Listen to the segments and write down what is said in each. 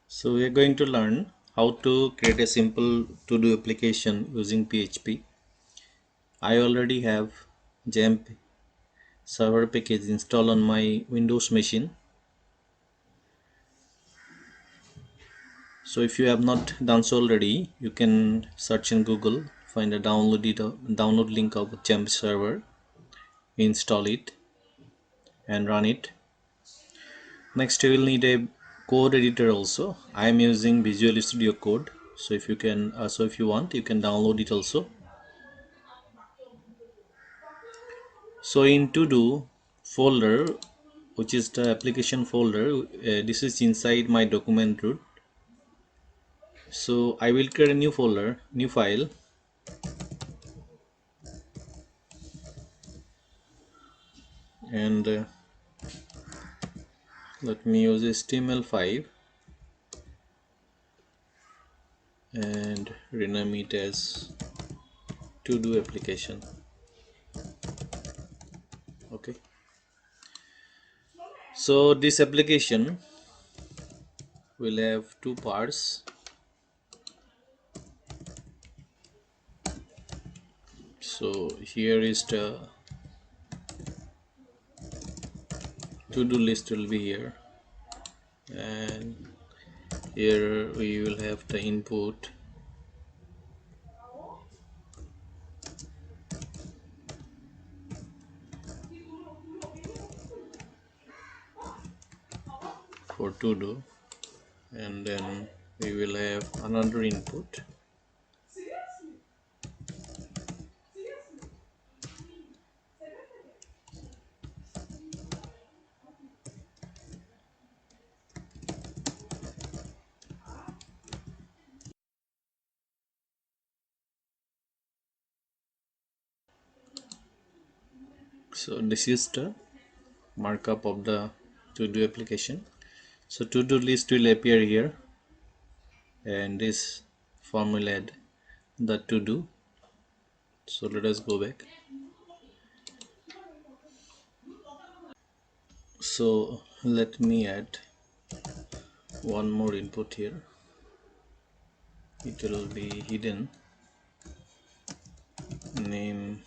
So we are going to learn how to create a simple to-do application using PHP. I already have XAMPP server package installed on my Windows machine. So if you have not done so already, you can search in Google, find a download link of XAMPP server, install it and run it. Next you will need a code editor also. I am using Visual Studio Code. So if you want, you can download it also. So in to do folder, which is the application folder, this is inside my document root. So I will create a new folder, new file, and let me use HTML5 and rename it as to do application. Okay, so this application will have two parts. So here is the to do list will be here, and here we will have the input, for to do, and then we will have another input. So this is the markup of the to do application. So to do list will appear here, and this form will add the to do. So let us go back. So let me add one more input here. It will be hidden. Name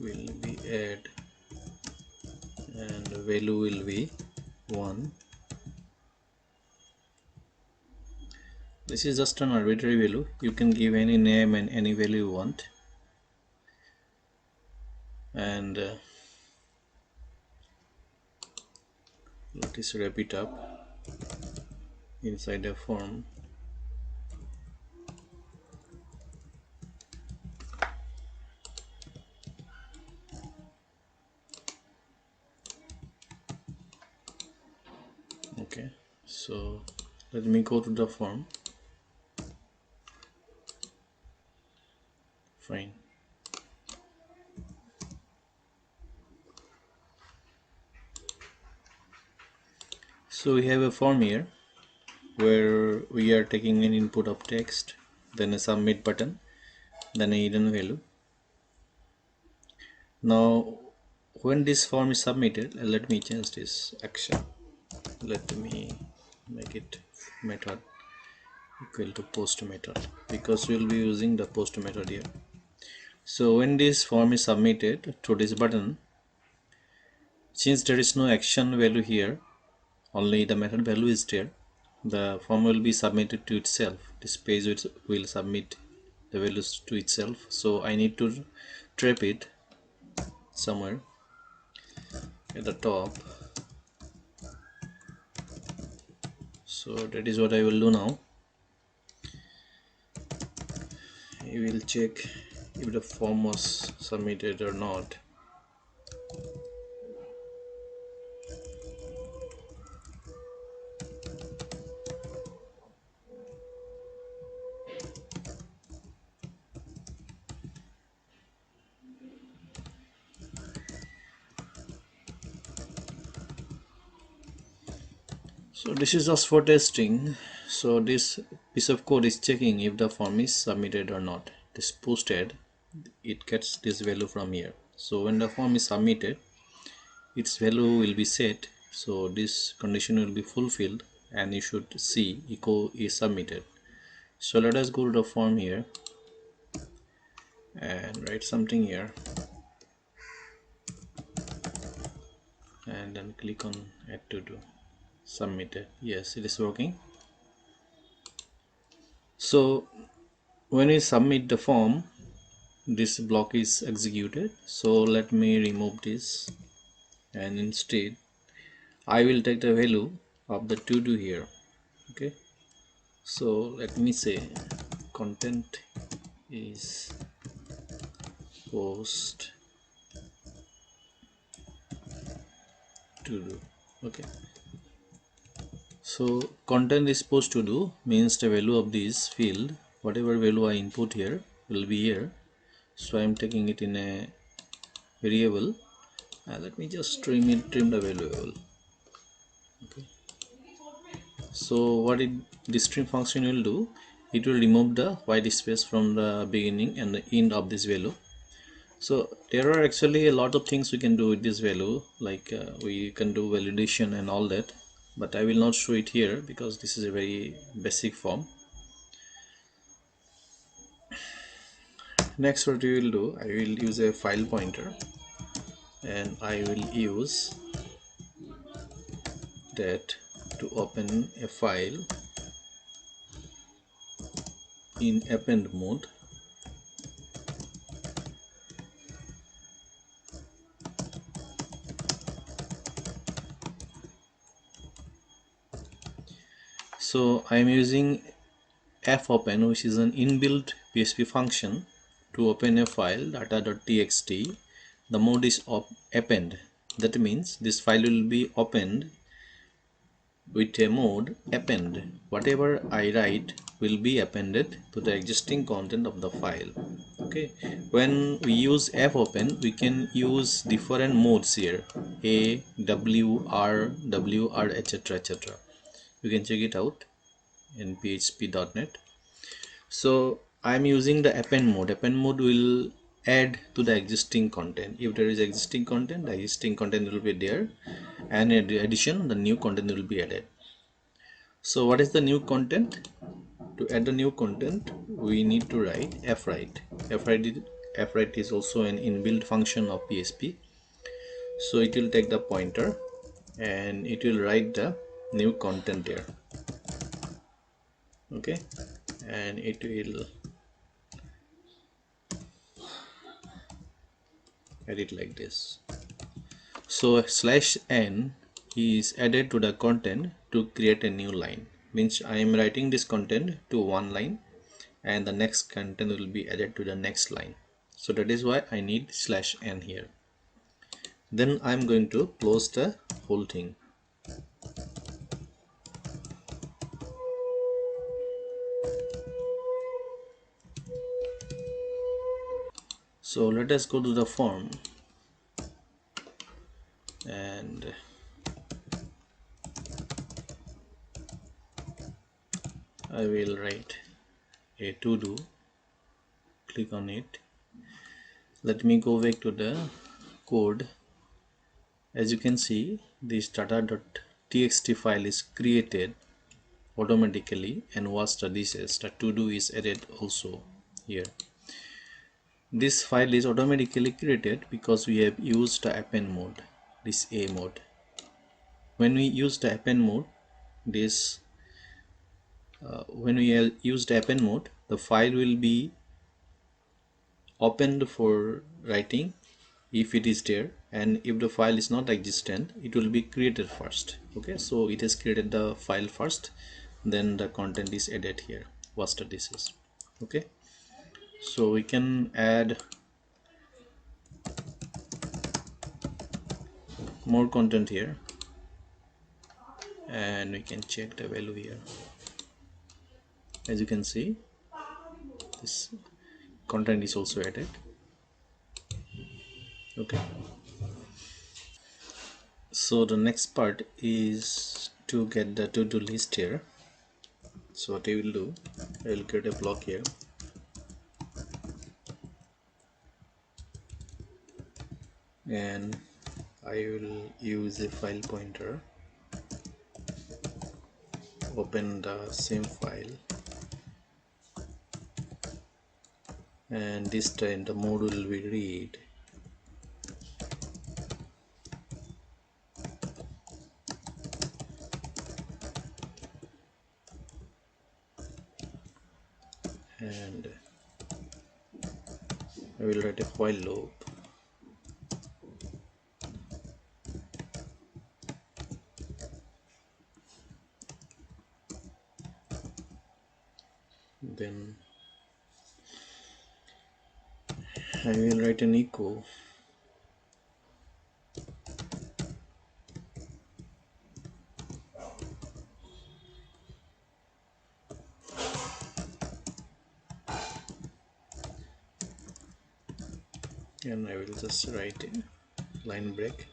will be add, and value will be 1. This is just an arbitrary value. You can give any name and any value you want. And let us wrap it up inside a form. Okay, so let me go to the form. Fine. So we have a form here where we are taking an input of text, then a submit button, then a hidden value. Now when this form is submitted, let me change this action. Let me make it method equal to post method, because we will be using the post method here. So when this form is submitted through this button, since there is no action value here, only the method value is there, the form will be submitted to itself. This page will submit the values to itself. So I need to trap it somewhere at the top. So that is what I will do now. I will check if the form was submitted or not. So this is just for testing. So this piece of code is checking if the form is submitted or not. This posted, it gets this value from here. So when the form is submitted, its value will be set. So this condition will be fulfilled, and you should see echo is submitted. So let us go to the form here and write something here and then click on add to do. Submitted. Yes, it is working. So when we submit the form, this block is executed. So let me remove this, and instead I will take the value of the to do here. Okay, so let me say content is post to do. Okay, so content is supposed to do means the value of this field, whatever value I input here will be here. So I am taking it in a variable. Let me just trim the variable. Okay, so what this trim function will do, it will remove the white space from the beginning and the end of this value. So there are actually a lot of things we can do with this value, like we can do validation and all that, but I will not show it here because this is a very basic form. Next, what we will do, I will use a file pointer and I will use that to open a file in append mode. So I am using fopen, which is an inbuilt PHP function to open a file data.txt. The mode is append. That means this file will be opened with a mode append. Whatever I write will be appended to the existing content of the file. Okay, when we use fopen, we can use different modes here: A, W, R, WR, etc. etc. You can check it out in php.net. So I'm using the append mode. Append mode will add to the existing content. If there is existing content, the existing content will be there, and in addition the new content will be added. So what is the new content? To add the new content, we need to write fwrite. Fwrite is also an inbuilt function of PHP. So it will take the pointer and it will write the new content there. Okay, and it will edit like this. So /n is added to the content to create a new line. Means I am writing this content to one line and the next content will be added to the next line. So that is why I need /n here. Then I am going to close the whole thing. So let us go to the form and I will write a to do. Click on it. Let me go back to the code. As you can see, this data.txt file is created automatically, and what this is, the to do is added also here. This file is automatically created because we have used the append mode, this A mode. When we use the append mode, use the append mode, the file will be opened for writing if it is there, and if the file is not existent, it will be created first. Okay, so it has created the file first, then the content is added here. What's this is. Okay, so we can add more content here and we can check the value here. As you can see, this content is also added. Okay, so the next part is to get the to-do list here. So what I will do, I will create a block here and I will use a file pointer open the same file, and this time the mode will be read. And I will write a while loop. Then I will write an echo. And I will just write a line break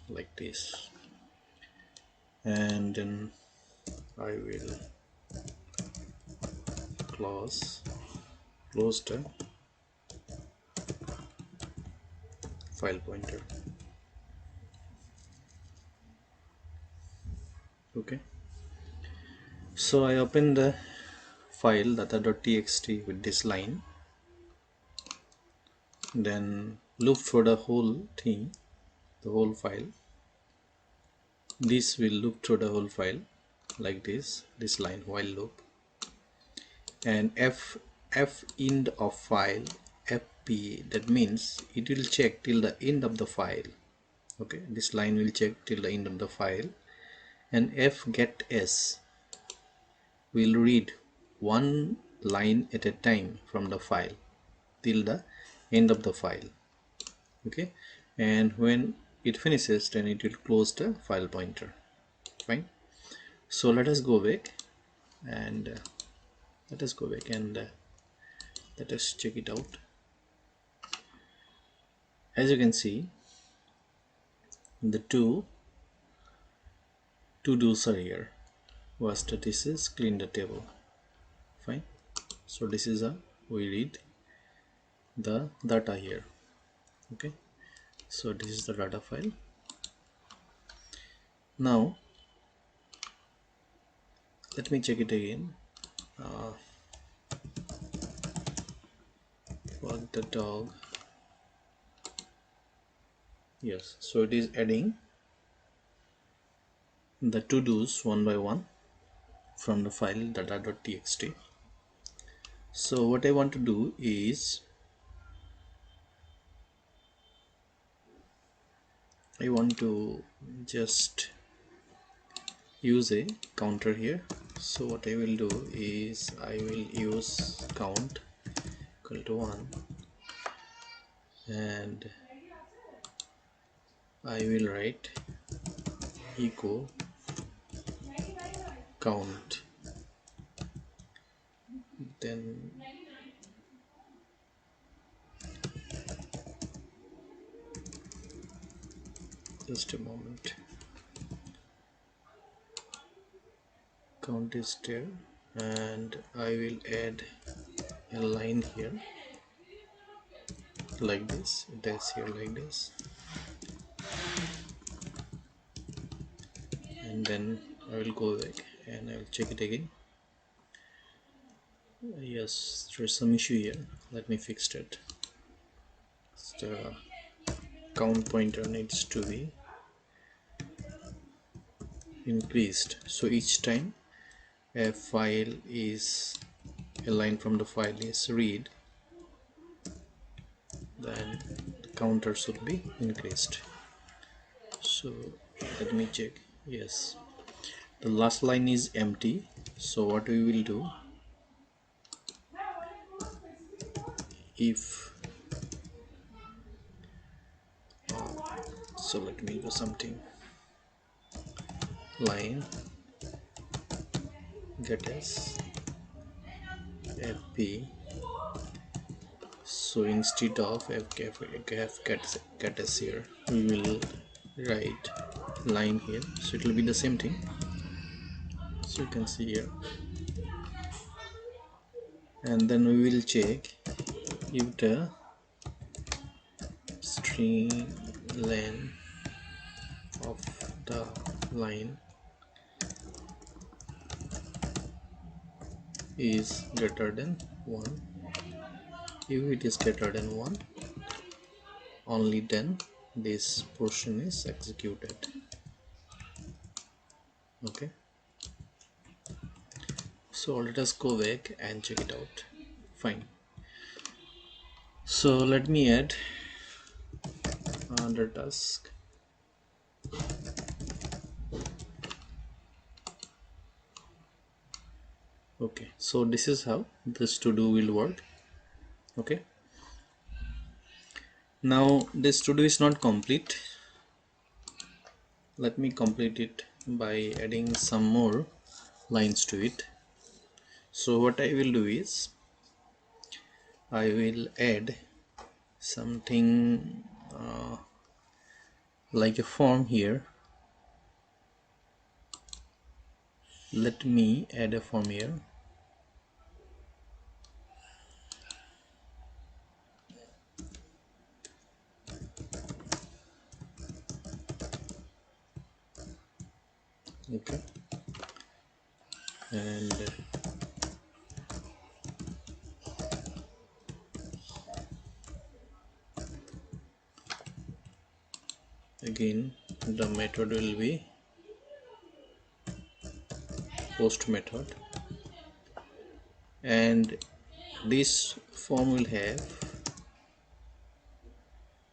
like this, and then I will close the file pointer. Okay, so I open the file data.txt with this line, then loop for the whole thing, the whole file. This will loop through the whole file like this line while loop, and f end of file fp, that means it will check till the end of the file. Okay, this line will check till the end of the file, and f get s will read one line at a time from the file till the end of the file. Okay, and when it finishes, then it will close the file pointer. Fine. So let us go back and let us check it out. As you can see, the two to-dos are here. First, this is clean the table. Fine. So this is we read the data here. Okay, so this is the data file. Now let me check it again. Walk the dog. Yes, so it is adding the to-dos one by one from the file data.txt. So what I want to do is I want to just use a counter here. So what I will do is I will use count equal to 1, and I will write echo count. Then just a moment, count is there, and I will add a line here like this, it is here like this, and then I will go back and I will check it again. Yes, there's some issue here, let me fix it. The count pointer needs to be increased, so each time a file is a line from the file is read, then the counter should be increased. So let me check. Yes, the last line is empty, so what we will do, if so let me do something, line get s fp, so instead of get s here, we will write line here, so it will be the same thing. So you can see here, and then we will check if the string length of the line is greater than 1. If it is greater than 1, only then this portion is executed. Okay, so let us go back and check it out. Fine. So let me add another task. Okay, so this is how this to do will work. Okay, now this to do is not complete. Let me complete it by adding some more lines to it. So what I will do is I will add something like a form here. Let me add a form here. Okay, and again the method will be post method, and this form will have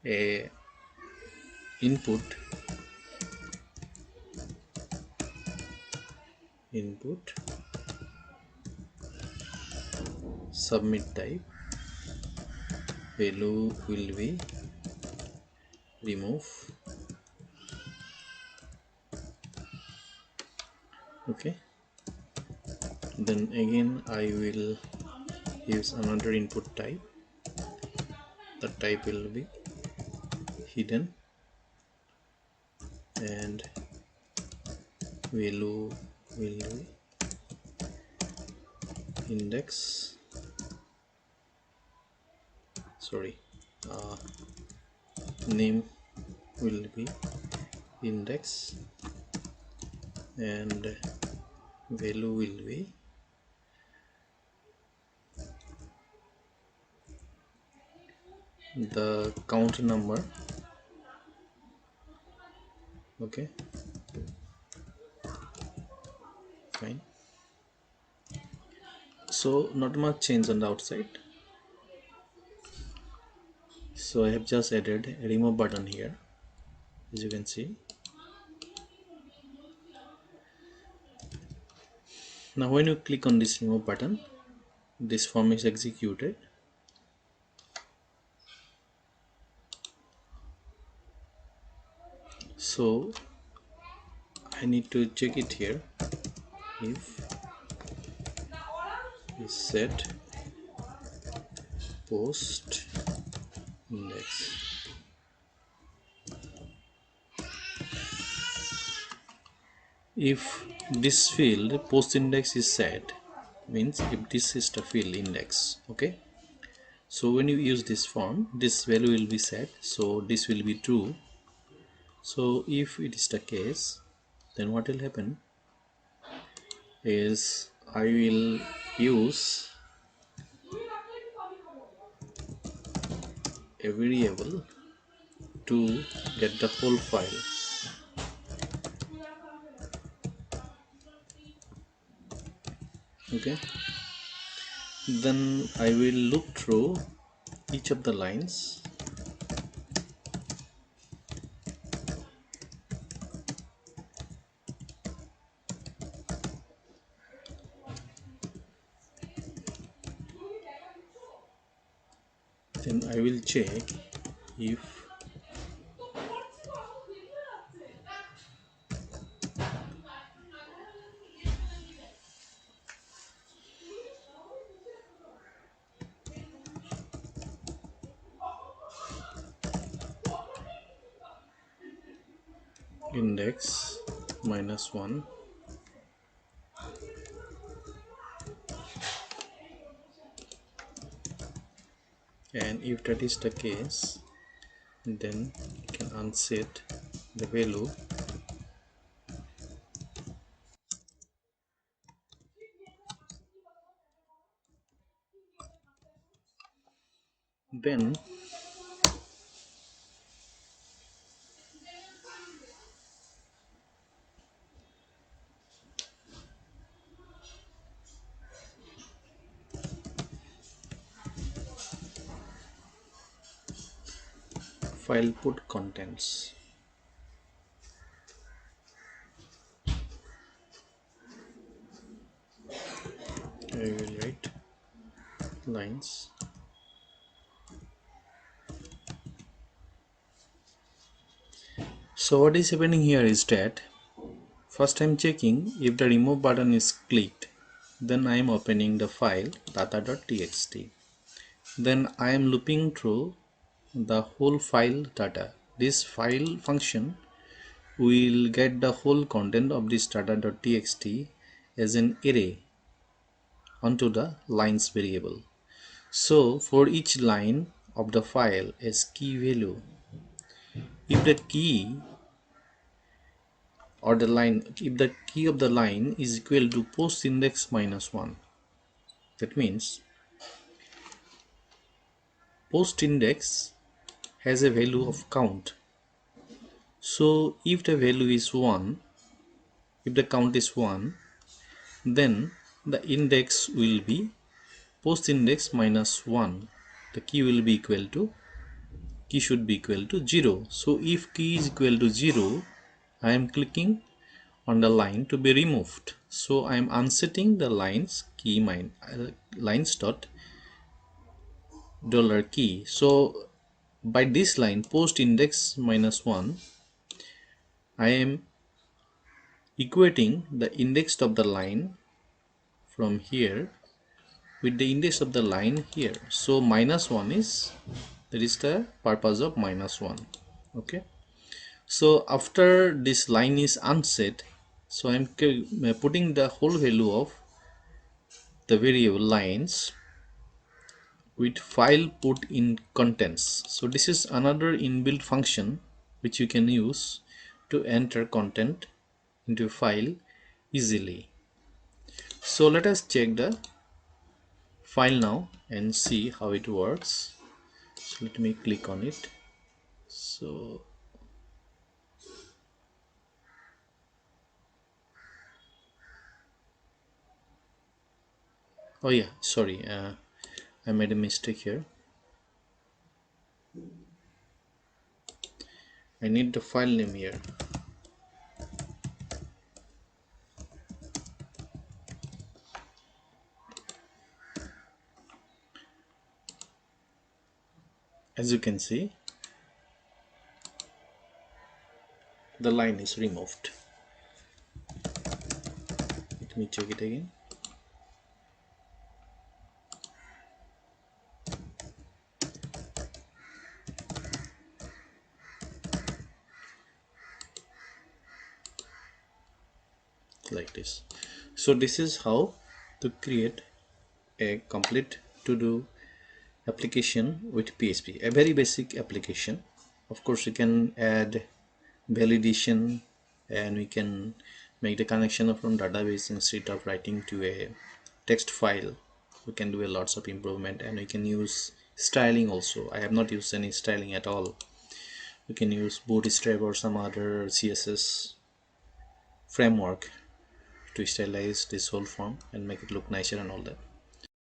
a input submit type, value will be remove. Okay, then again I will use another input type. The type will be hidden, and value will be index, sorry, name will be index, and value will be the count number. Okay, fine. So not much change on the outside. So I have just added a remove button here, as you can see. Now when you click on this remove button, this form is executed. So I need to check it here. If is set post index, if this field post index is set, means if this is the field index. Okay, so when you use this form, this value will be set, so this will be true. So if it is the case, then what will happen is I will use a variable to get the whole file. Okay, then I will look through each of the lines. Then I will check if index -1, and if that is the case, then you can unset the value Then file put contents. I will write lines. So what is happening here is that first I'm checking if the remove button is clicked. Then I am opening the file data.txt. Then I am looping through the whole file data. This file function will get the whole content of this data.txt as an array onto the lines variable. So for each line of the file as key value, if the key or the line, if the key of the line is equal to post index minus 1, that means post index has a value of count. So if the value is 1, if the count is 1, then the index will be post index minus 1. The key will be equal to, key should be equal to 0. So if key is equal to 0, I am clicking on the line to be removed. So I am unsetting the lines key lines dot dollar key. So by this line post index minus 1, I am equating the index of the line from here with the index of the line here. So minus 1 is, that is the purpose of minus 1. Okay, so after this line is unset, so I'm putting the whole value of the variable lines with file put in contents. So this is another inbuilt function which you can use to enter content into a file easily. So let us check the file now and see how it works. So let me click on it. So oh yeah, sorry, I made a mistake here. I need the file name here. As you can see, the line is removed. Let me check it again. Like this. So this is how to create a complete to-do application with PHP, a very basic application. Of course you can add validation and we can make the connection from database instead of writing to a text file. We can do a lots of improvement and we can use styling also. I have not used any styling at all. We can use Bootstrap or some other CSS framework to stylize this whole form and make it look nicer and all that.